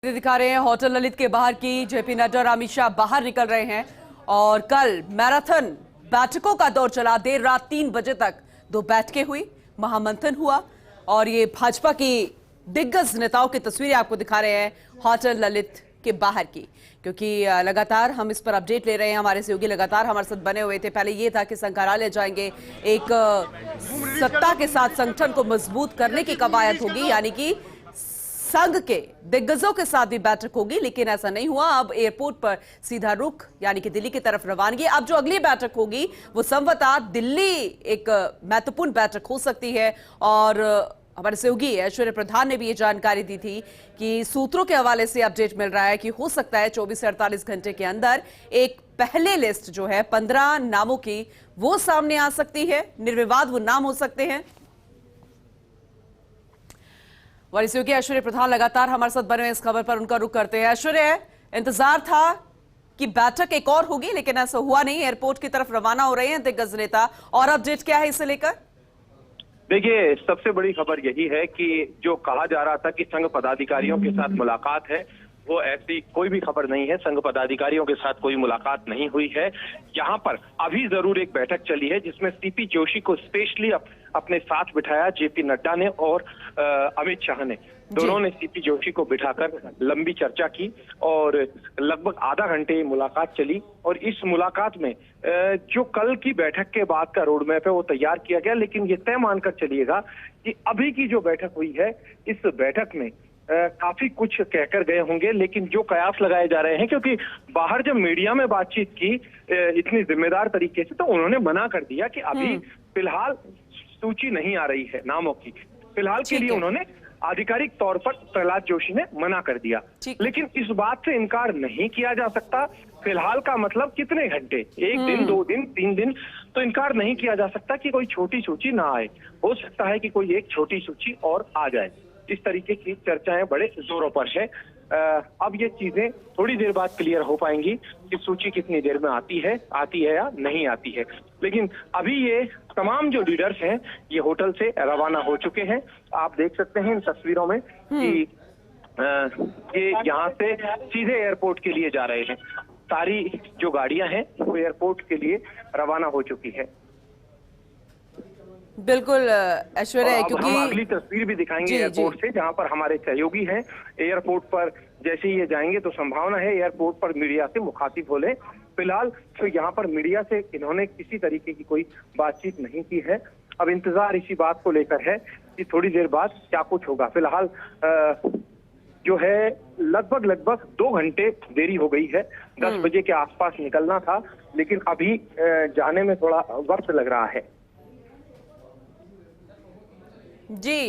दिखा रहे हैं होटल ललित के बाहर की। जेपी नड्डा और अमित शाह बाहर निकल रहे हैं और कल मैराथन बैठकों का दौर चला। देर रात 3 बजे तक 2 बैठकें हुई, महामंथन हुआ और ये भाजपा की दिग्गज नेताओं की तस्वीरें आपको दिखा रहे हैं होटल ललित के बाहर की, क्योंकि लगातार हम इस पर अपडेट ले रहे हैं। हमारे सहयोगी लगातार हमारे साथ बने हुए थे। पहले ये था कि संग्रहालय जाएंगे, एक सत्ता के साथ संगठन को मजबूत करने की कवायद होगी, यानी कि संघ के दिग्गजों के साथ भी बैठक होगी, लेकिन ऐसा नहीं हुआ। अब एयरपोर्ट पर सीधा रुख यानी कि दिल्ली की तरफ रवानगी। अब जो अगली बैठक होगी वो संभवतः दिल्ली एक महत्वपूर्ण बैठक हो सकती है। और हमारे सहयोगी ऐश्वर्य प्रधान ने भी ये जानकारी दी थी कि सूत्रों के हवाले से अपडेट मिल रहा है कि हो सकता है 24 से 48 घंटे के अंदर एक पहले लिस्ट जो है 15 नामों की वो सामने आ सकती है। निर्विवाद वो नाम हो सकते हैं। वरिष्ठ की ऐश्वर्य प्रधान लगातार हमारे साथ बने हुए इस खबर पर उनका रुख करते हैं। ऐश्वर्य, इंतजार था कि बैठक एक और होगी, लेकिन ऐसा हुआ नहीं। एयरपोर्ट की तरफ रवाना हो रहे हैं दिग्गज नेता, और अपडेट क्या है इसे लेकर? देखिए, सबसे बड़ी खबर यही है कि जो कहा जा रहा था कि संघ पदाधिकारियों के साथ मुलाकात है, वो ऐसी कोई भी खबर नहीं है। संघ पदाधिकारियों के साथ कोई मुलाकात नहीं हुई है। यहाँ पर अभी जरूर एक बैठक चली है जिसमें सीपी जोशी को स्पेशली अपने साथ बिठाया जेपी नड्डा ने और अमित शाह ने। दोनों ने सीपी जोशी को बिठाकर लंबी चर्चा की और लगभग आधा घंटे मुलाकात चली। और इस मुलाकात में जो कल की बैठक के बाद का रोड मैप है वो तैयार किया गया, लेकिन ये तय मानकर चलिएगा कि अभी की जो बैठक हुई है, इस बैठक में काफी कुछ कहकर गए होंगे, लेकिन जो कयास लगाए जा रहे हैं, क्योंकि बाहर जब मीडिया में बातचीत की इतनी जिम्मेदार तरीके से, तो उन्होंने मना कर दिया कि अभी फिलहाल सूची नहीं आ रही है नामों की। फिलहाल के लिए उन्होंने आधिकारिक तौर पर प्रहलाद जोशी ने मना कर दिया, लेकिन इस बात से इनकार नहीं किया जा सकता। फिलहाल का मतलब कितने घंटे, 1 दिन, 2 दिन, 3 दिन, तो इनकार नहीं किया जा सकता कि कोई छोटी सूची ना आए। हो सकता है कि कोई एक छोटी सूची और आ जाए। इस तरीके की चर्चाएं बड़े जोरों पर है। अब ये चीजें थोड़ी देर बाद क्लियर हो पाएंगी कि सूची कितनी देर में आती है या नहीं आती है। लेकिन अभी ये तमाम जो लीडर्स हैं ये होटल से रवाना हो चुके हैं। आप देख सकते हैं इन तस्वीरों में कि ये यहाँ से सीधे एयरपोर्ट के लिए जा रहे हैं। सारी जो गाड़ियां हैं वो एयरपोर्ट के लिए रवाना हो चुकी है। बिल्कुल ऐश्वर्या, क्योंकि हम अगली तस्वीर भी दिखाएंगे एयरपोर्ट से, जहां पर हमारे सहयोगी हैं। एयरपोर्ट पर जैसे ही ये जाएंगे तो संभावना है एयरपोर्ट पर मीडिया से मुखातिब हो ले। फिलहाल तो यहाँ पर मीडिया से इन्होंने किसी तरीके की कोई बातचीत नहीं की है। अब इंतजार इसी बात को लेकर है कि थोड़ी देर बाद क्या कुछ होगा। फिलहाल जो है लगभग 2 घंटे देरी हो गई है। 10 बजे के आसपास निकलना था, लेकिन अभी जाने में थोड़ा वक्त लग रहा है। जी,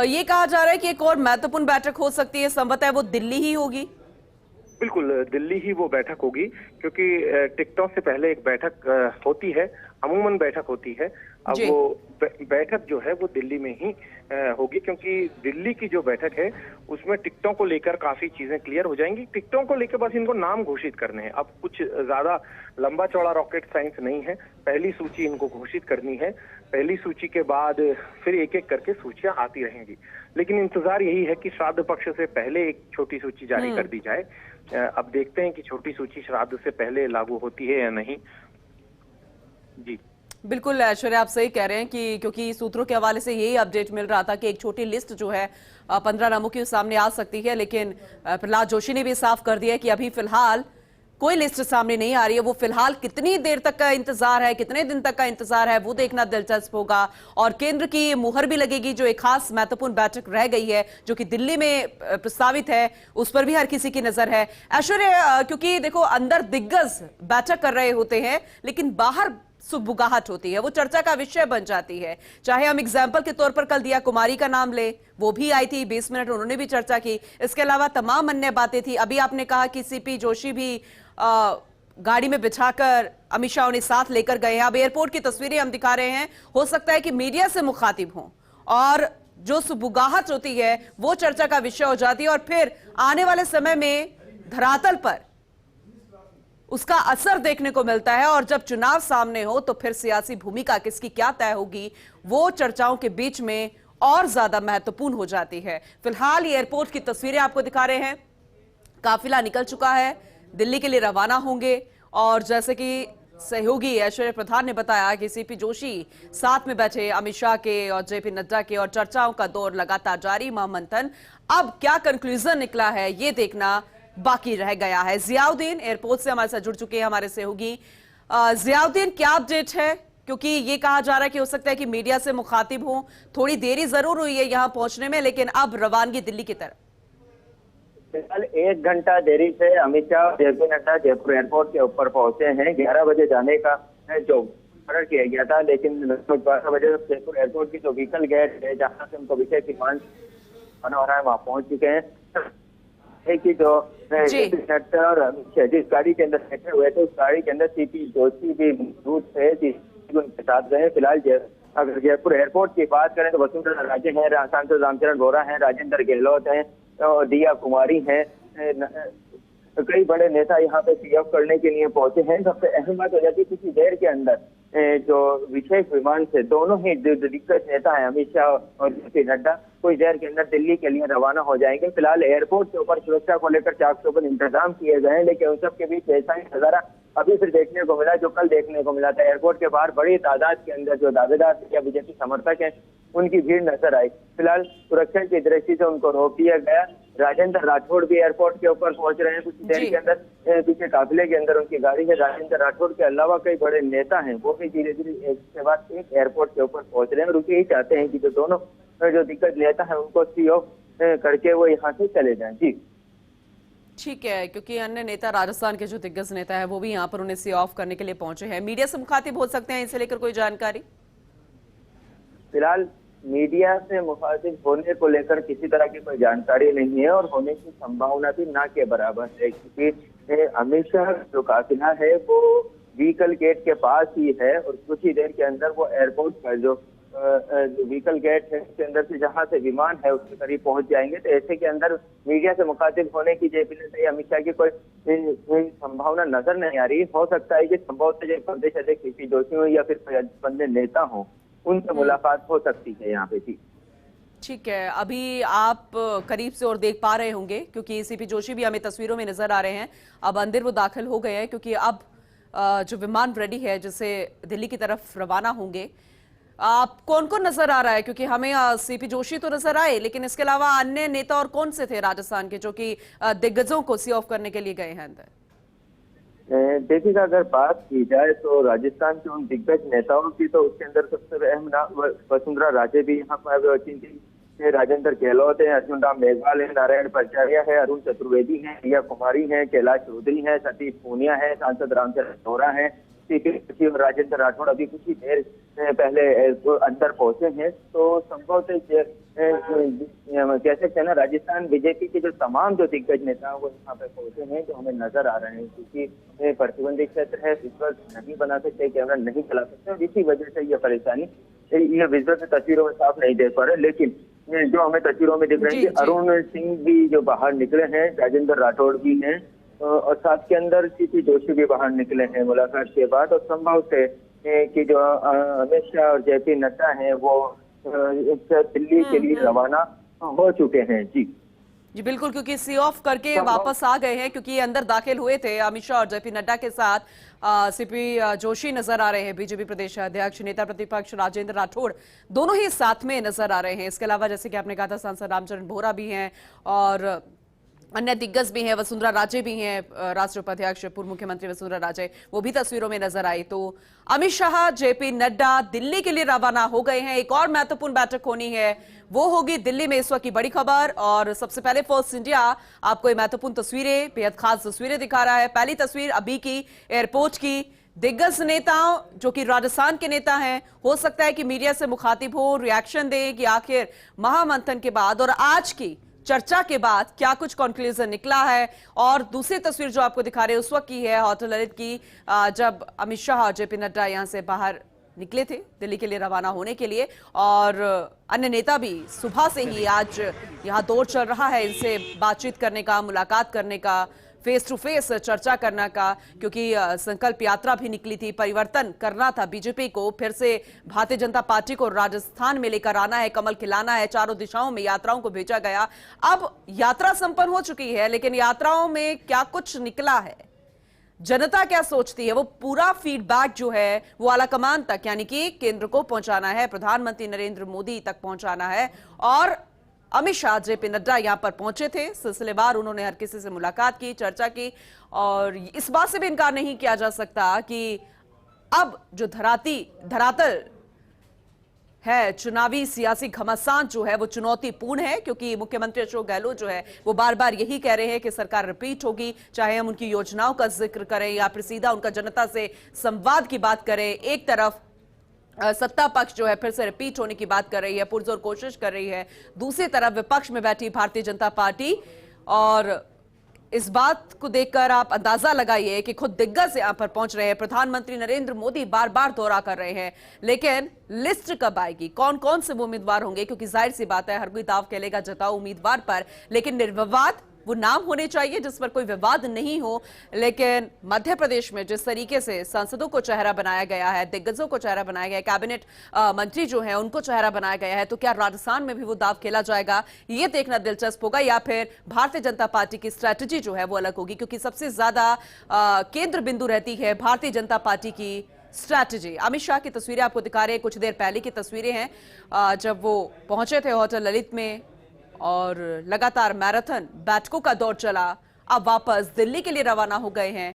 ये कहा जा रहा है कि एक और महत्वपूर्ण बैठक हो सकती है, संभवतः वो दिल्ली ही होगी। बिल्कुल, दिल्ली ही वो बैठक होगी, क्योंकि टिकटॉक से पहले एक बैठक होती है, अमूमन बैठक होती है। अब वो बैठक जो है वो दिल्ली में ही होगी, क्योंकि दिल्ली की जो बैठक है उसमें टिकटों को लेकर काफी चीजें क्लियर हो जाएंगी। टिकटों को लेकर बस इनको नाम घोषित करने हैं। अब कुछ ज्यादा लंबा चौड़ा रॉकेट साइंस नहीं है। पहली सूची इनको घोषित करनी है। पहली सूची के बाद फिर एक एक करके सूचियां आती रहेंगी। लेकिन इंतजार यही है कि श्राद्ध पक्ष से पहले एक छोटी सूची जारी कर दी जाए। अब देखते हैं कि छोटी सूची श्राद्ध से पहले लागू होती है या नहीं। जी बिल्कुल ऐश्वर्या, आप सही कह रहे हैं कि क्योंकि सूत्रों के हवाले से यही अपडेट मिल रहा था कि एक छोटी लिस्ट जो है 15 नामों की सामने आ सकती है। लेकिन प्रहलाद जोशी ने भी साफ कर दिया कि अभी फिलहाल कोई लिस्ट सामने नहीं आ रही है। वो फिलहाल कितनी देर तक का इंतजार है, कितने दिन तक का इंतजार है, वो देखना दिलचस्प होगा। और केंद्र की मुहर भी लगेगी। जो एक खास महत्वपूर्ण बैठक रह गई है जो कि दिल्ली में प्रस्तावित है, उस पर भी हर किसी की नजर है। ऐश्वर्या, क्योंकि देखो अंदर दिग्गज बैठक कर रहे होते हैं, लेकिन बाहर सुबुगाहट होती है, वो चर्चा का विषय बन जाती है। चाहे हम एग्जाम्पल के तौर पर कल दिया कुमारी का नाम ले, वो भी आई थी 20 मिनट, उन्होंने भी चर्चा की। इसके अलावा तमाम अन्य बातें थी। अभी आपने कहा कि सीपी जोशी भी गाड़ी में बिछाकर अमित शाह ने साथ लेकर गए हैं। अब एयरपोर्ट की तस्वीरें हम दिखा रहे हैं। हो सकता है कि मीडिया से मुखातिब हों और जो सुबुगाहट होती है वो चर्चा का विषय हो जाती है, और फिर आने वाले समय में धरातल पर उसका असर देखने को मिलता है। और जब चुनाव सामने हो तो फिर सियासी भूमिका किसकी क्या तय होगी, वो चर्चाओं के बीच में और ज्यादा महत्वपूर्ण हो जाती है। फिलहाल एयरपोर्ट की तस्वीरें आपको दिखा रहे हैं। काफिला निकल चुका है, दिल्ली के लिए रवाना होंगे और जैसे कि सहयोगी ऐश्वर्या प्रधान ने बताया कि सीपी जोशी साथ में बैठे अमित शाह के और जेपी नड्डा के और चर्चाओं का दौर लगातार जारी, महामंथन। अब क्या कंक्लूजन निकला है ये देखना बाकी रह गया है। जियाउद्दीन एयरपोर्ट से हमारे साथ जुड़ चुके हैं हमारे सहयोगी। जियाउद्दीन, क्या अपडेट है? क्योंकि ये कहा जा रहा है कि हो सकता है कि मीडिया से मुखातिब हो, थोड़ी देरी जरूर हुई है यहां पहुंचने में, लेकिन अब रवानगी दिल्ली की तरफ। फिलहाल 1 घंटा देरी से अमित शाह और जेपी नड्डा जयपुर एयरपोर्ट के ऊपर पहुंचे हैं। 11 बजे जाने का जो ऑर्डर किया गया था, लेकिन लगभग 12 बजे जयपुर एयरपोर्ट की जो व्हीकल गेट है जहां से उनको विशेष विमान बना हो रहा है वहां पहुंच चुके हैं। कि जो जेपी नड्डा और अमित शाह जिस गाड़ी के अंदर बैठे हुए थे उस गाड़ी के अंदर सीपी जोशी भी मौजूद थे, उनके साथ गए। फिलहाल अगर जयपुर एयरपोर्ट की बात करें तो वसुंधरा राजे हैं, सांसद रामचरण बोहरा हैं, राजेंद्र गहलोत हैं, दिया कुमारी हैं, कई बड़े नेता यहाँ पे सी ऑफ करने के लिए पहुंचे हैं। सबसे अहम बात हो जाती है कुछ देर के अंदर जो विशेष विमान से दोनों ही दिग्गज नेता हैं अमित शाह और जेपी नड्डा कुछ देर के अंदर दिल्ली के लिए रवाना हो जाएंगे। फिलहाल एयरपोर्ट के ऊपर सुरक्षा को लेकर चाक-चौबंद इंतजाम किए गए हैं, लेकिन उन सब के बीच ऐसा ही नजारा अभी फिर देखने को मिला जो कल देखने को मिला था। एयरपोर्ट के बाहर बड़ी तादाद के अंदर जो दावेदार या बीजेपी समर्थक हैं उनकी भीड़ नजर आई। फिलहाल सुरक्षा की दृष्टि से उनको रोक दिया गया। राजेंद्र राठौड़ भी एयरपोर्ट के ऊपर पहुंच रहे हैं। कुछ देर के अंदर पीछे काफिले के अंदर उनकी गाड़ी है। राजेंद्र राठौड़ के अलावा कई बड़े नेता हैं वो भी धीरे धीरे एक के बाद एक एयरपोर्ट के ऊपर पहुंच रहे हैं। रुके ही चाहते हैं कि जो दोनों जो दिग्गज नेता है उनको सी ऑफ करके वो यहाँ से चले जाएं। जी ठीक है, क्योंकि अन्य नेता राजस्थान के जो दिग्गज नेता है वो भी यहाँ पर उन्हें सी ऑफ करने के लिए पहुंचे हैं। मीडिया से मुखातिब हो सकते हैं, इसे लेकर कोई जानकारी? फिलहाल मीडिया से मुखातिब होने को लेकर किसी तरह की कोई जानकारी नहीं है और होने की संभावना भी ना के बराबर है, क्योंकि अमित शाह जो काफिला है वो व्हीकल गेट के पास ही है और कुछ ही देर के अंदर वो एयरपोर्ट का जो व्हीकल गेट है उसके अंदर से जहां से विमान है उसके करीब पहुंच जाएंगे। तो ऐसे के अंदर मीडिया से मुखातिब होने की जेपी नड्डा या अमित शाह की कोई संभावना नजर नहीं आ रही। हो सकता है कि संभवतः जो प्रदेश अध्यक्ष सीपी जोशी हो या फिर कोई अन्य नेता हो उनसे मुलाकात हो सकती है यहाँ पे। जी ठीक है, अभी आप करीब से और देख पा रहे होंगे क्योंकि सीपी जोशी भी हमें तस्वीरों में नजर आ रहे हैं। अब अंदर वो दाखिल हो गए हैं क्योंकि अब जो विमान रेडी है जिससे दिल्ली की तरफ रवाना होंगे। आप कौन कौन नजर आ रहा है? क्योंकि हमें सीपी जोशी तो नजर आए, लेकिन इसके अलावा अन्य नेता और कौन से थे राजस्थान के जो कि दिग्गजों को सी ऑफ करने के लिए गए हैं अंदर? देखिएगा, अगर बात की जाए तो राजस्थान के उन दिग्गज नेताओं की तो उसके अंदर सबसे अहम नाम वसुंधरा राजे भी यहाँ पर पहुंची थी, राजेंद्र गहलोत है, अर्जुन राम मेघवाल है, नारायण पचारिया है, अरुण चतुर्वेदी है, दिया कुमारी है, कैलाश चौधरी है, सतीश पूनिया है, सांसद रामचरण बोहरा है, सीपी और राजेंद्र राठौड़ अभी कुछ ही देर पहले अंदर पहुंचे हैं। तो संभवतः कह सकते हैं ना राजस्थान बीजेपी के जो तमाम जो दिग्गज नेता वो यहाँ पे पहुंचे हैं जो हमें नजर आ रहे हैं, क्योंकि प्रतिबंधित क्षेत्र है, विजुअल नहीं बना सकते, कैमरा नहीं चला सकते और इसी वजह से ये परेशानी ये विजुअल से तस्वीरों में साफ नहीं देख पा रहे। लेकिन जो हमें तस्वीरों में दिख रहे हैं कि अरुण सिंह भी जो बाहर निकले हैं, राजेंद्र राठौड़ भी हैं और साथ के अंदर सीपी जोशी भी बाहर निकले हैं मुलाकात के बाद। और संभव से कि जो अमित शाह और जेपी नड्डा हैं वो दिल्ली के लिए रवाना हो चुके हैं। जी बिल्कुल, क्योंकि सी ऑफ करके वापस आ गए हैं क्योंकि अंदर दाखिल हुए थे अमित शाह और जेपी नड्डा के साथ सीपी जोशी नजर आ रहे हैं, बीजेपी प्रदेश अध्यक्ष, नेता प्रतिपक्ष राजेंद्र राठौड़ दोनों ही साथ में नजर आ रहे हैं। इसके अलावा जैसे कि आपने कहा था सांसद रामचरण बोहरा भी हैं और अन्य दिग्गज भी हैं, वसुंधरा राजे भी हैं, राष्ट्रीय उपाध्यक्ष पूर्व मुख्यमंत्री वसुंधरा राजे, वो भी तस्वीरों में नजर आई। तो अमित शाह जेपी नड्डा दिल्ली के लिए रवाना हो गए हैं। एक और महत्वपूर्ण बैठक होनी है, वो होगी दिल्ली में। इस वक्त की बड़ी खबर और सबसे पहले फर्स्ट इंडिया आपको ये महत्वपूर्ण तस्वीरें, बेहद खास तस्वीरें दिखा रहा है। पहली तस्वीर अभी की एयरपोर्ट की, दिग्गज नेताओं जो कि राजस्थान के नेता हैं, हो सकता है कि मीडिया से मुखातिब हो, रिएक्शन दें कि आखिर महामंथन के बाद और आज की चर्चा के बाद क्या कुछ कंक्लूजन निकला है। और दूसरी तस्वीर जो आपको दिखा रहे हैं उस वक्त की है होटल ललित की, जब अमित शाह और जेपी नड्डा यहां से बाहर निकले थे दिल्ली के लिए रवाना होने के लिए और अन्य नेता भी सुबह से ही आज यहां दौर चल रहा है इनसे बातचीत करने का, मुलाकात करने का। फेस टू फेस चर्चा करना का, क्योंकि संकल्प यात्रा भी निकली थी, परिवर्तन करना था बीजेपी को, फिर से भारतीय जनता पार्टी को राजस्थान में लेकर आना है, कमल खिलाना है, चारों दिशाओं में यात्राओं को भेजा गया। अब यात्रा संपन्न हो चुकी है, लेकिन यात्राओं में क्या कुछ निकला है, जनता क्या सोचती है, वो पूरा फीडबैक जो है वो आलाकमान तक यानी कि केंद्र को पहुंचाना है, प्रधानमंत्री नरेंद्र मोदी तक पहुंचाना है। और अमित शाह, जेपी नड्डा यहां पर पहुंचे थे, सिलसिलेवार उन्होंने हर किसी से मुलाकात की, चर्चा की, और इस बात से भी इनकार नहीं किया जा सकता कि अब जो धरातल है, चुनावी सियासी घमासान जो है वो चुनौतीपूर्ण है, क्योंकि मुख्यमंत्री अशोक गहलोत जो है वो बार बार यही कह रहे हैं कि सरकार रिपीट होगी, चाहे हम उनकी योजनाओं का जिक्र करें या फिर सीधा उनका जनता से संवाद की बात करें। एक तरफ सत्ता पक्ष जो है फिर से रिपीट होने की बात कर रही है, पुरजोर कोशिश कर रही है, दूसरी तरफ विपक्ष में बैठी भारतीय जनता पार्टी। और इस बात को देखकर आप अंदाजा लगाइए कि खुद दिग्गज यहां पर पहुंच रहे हैं, प्रधानमंत्री नरेंद्र मोदी बार बार दौरा कर रहे हैं, लेकिन लिस्ट कब आएगी, कौन कौन से वो उम्मीदवार होंगे, क्योंकि जाहिर सी बात है हर कोई दाव खेलेगा जताओ उम्मीदवार पर, लेकिन निर्विवाद वो नाम होने चाहिए जिस पर कोई विवाद नहीं हो। लेकिन मध्य प्रदेश में जिस तरीके से सांसदों को चेहरा बनाया गया है, दिग्गजों को चेहरा बनाया गया है, कैबिनेट मंत्री जो है उनको चेहरा बनाया गया है, तो क्या राजस्थान में भी वो दाव खेला जाएगा, ये देखना दिलचस्प होगा, या फिर भारतीय जनता पार्टी की स्ट्रैटेजी जो है वो अलग होगी, क्योंकि सबसे ज्यादा केंद्र बिंदु रहती है भारतीय जनता पार्टी की स्ट्रैटेजी। अमित शाह की तस्वीरें आपको दिखा रहे हैं, कुछ देर पहले की तस्वीरें हैं जब वो पहुंचे थे होटल ललित में, और लगातार मैराथन बैठकों का दौर चला, अब वापस दिल्ली के लिए रवाना हो गए हैं।